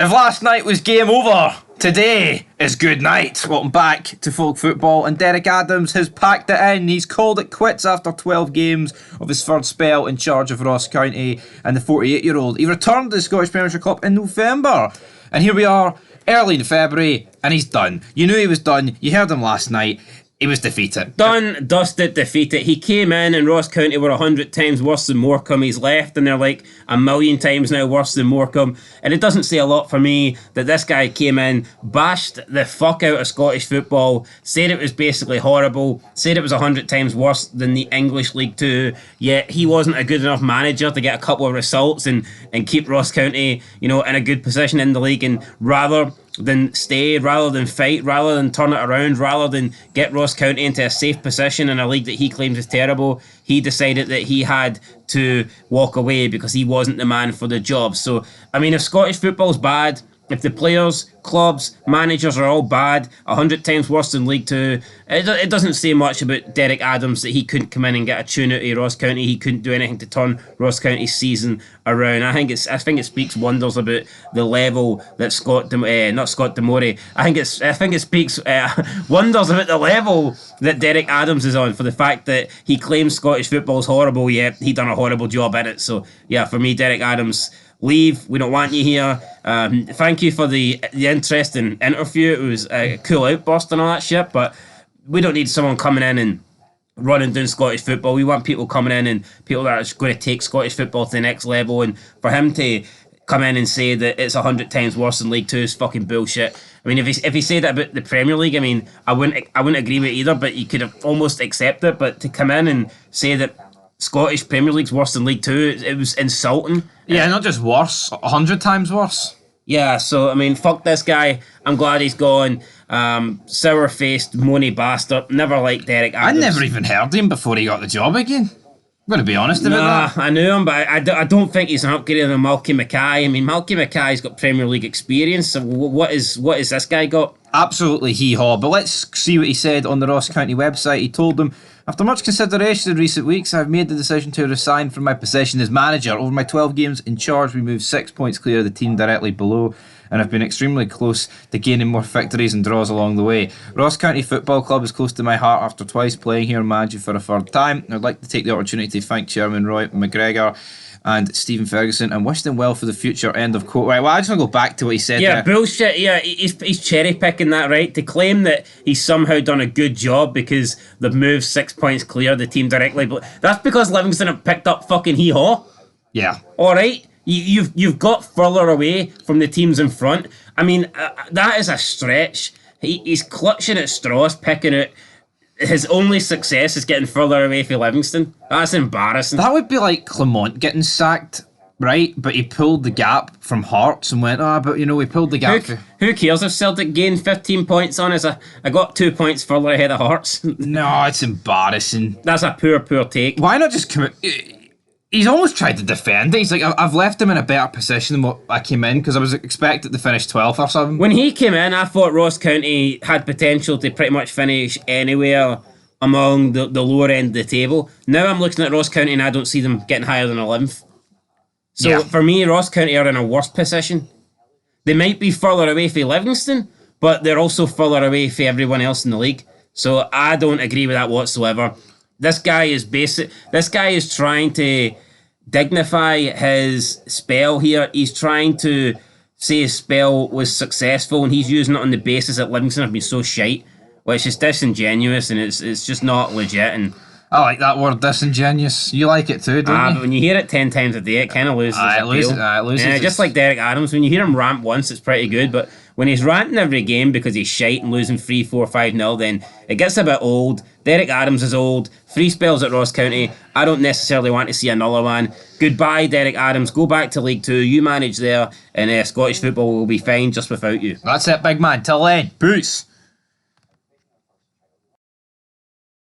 If last night was game over, today is good night. Welcome back to Folk Football, and Derek Adams has packed it in. He's called it quits after 12 games of his third spell in charge of Ross County and the 48-year-old. He returned to the Scottish Premiership Club in November, and here we are, early in February, and he's done. You knew he was done. You heard him last night. He was defeated. Done, dusted, defeated. He came in and Ross County were 100 times worse than Morecambe. He's left and they're like a million times now worse than Morecambe. And it doesn't say a lot for me that this guy came in, bashed the fuck out of Scottish football, said it was basically horrible, said it was 100 times worse than the English League 2, yet he wasn't a good enough manager to get a couple of results and keep Ross County, in a good position in the league. And rather than stay, rather than fight, rather than turn it around, rather than get Ross County into a safe position in a league that he claims is terrible, he decided that he had to walk away because he wasn't the man for the job. So, if Scottish football's bad, if the players, clubs, managers are all bad, 100 times worse than League 2, it doesn't say much about Derek Adams that he couldn't come in and get a tune out of Ross County. He couldn't do anything to turn Ross County's season around. I think it speaks wonders about the level that not Scott Demore. I think it speaks wonders about the level that Derek Adams is on, for the fact that he claims Scottish football's horrible, yet he done a horrible job in it. So yeah, for me, Derek Adams, leave. We don't want you here. Thank you for the interesting interview. It was a cool outburst and all that shit, but we don't need someone coming in and running down Scottish football. We want people coming in and people that are going to take Scottish football to the next level. And for him to come in and say that it's 100 times worse than League 2 is fucking bullshit. If he said that about the Premier League, I wouldn't agree with it either, but you could have almost accepted it. But to come in and say that Scottish Premier League's worse than League 2, it was insulting. Yeah, not just worse, 100 times worse. Yeah, so, fuck this guy. I'm glad he's gone. Sour-faced, moany bastard. Never liked Derek Adams. I never even heard him before he got the job again. I'm going to be honest about that. I knew him, but I don't think he's an upgrade on Malky Mackay. Malky Mackay's got Premier League experience, so what is this guy got? Absolutely hee-haw, but let's see what he said on the Ross County website. He told them, "After much consideration in recent weeks, I've made the decision to resign from my position as manager. Over my 12 games in charge, we moved 6 points clear of the team directly below, and have been extremely close to gaining more victories and draws along the way. Ross County Football Club is close to my heart after twice playing here and managing for a third time. I'd like to take the opportunity to thank Chairman Roy McGregor and Stephen Ferguson and wish them well for the future." End of quote. Right, well, I just want to go back to what he said. Yeah, bullshit. Yeah, he's cherry picking that, right? To claim that he's somehow done a good job because they've moved 6 points clear of the team directly. But that's because Livingston have picked up fucking hee-haw. Yeah. All right. You've got further away from the teams in front. That is a stretch. He's clutching at straws, picking out. His only success is getting further away from Livingston. That's embarrassing. That would be like Clement getting sacked, right? But he pulled the gap from Hearts and went, we pulled the gap. Who cares if Celtic gained 15 points on us? I got 2 points further ahead of Hearts. No, it's embarrassing. That's a poor take. Why not just come... He's almost tried to defend it. He's like, I've left him in a better position than what I came in because I was expected to finish 12th or something. When he came in, I thought Ross County had potential to pretty much finish anywhere among the lower end of the table. Now I'm looking at Ross County and I don't see them getting higher than 11th. So for me, Ross County are in a worse position. They might be further away from Livingston, but they're also further away from everyone else in the league. So I don't agree with that whatsoever. This guy is trying to dignify his spell here. He's trying to say his spell was successful, and he's using it on the basis that Livingston have been so shite, which is disingenuous, and it's just not legit. And I like that word, disingenuous. You like it too, don't you? But when you hear it 10 times a day, it kind of loses its appeal. It loses. Just like Derek Adams, when you hear him rant once, it's pretty good, but when he's ranting every game because he's shite and losing 3-4, 5-0, then it gets a bit old. Derek Adams is old. 3 spells at Ross County. I don't necessarily want to see another one. Goodbye, Derek Adams. Go back to League 2. You manage there, and Scottish football will be fine just without you. That's it, big man. Till then, peace.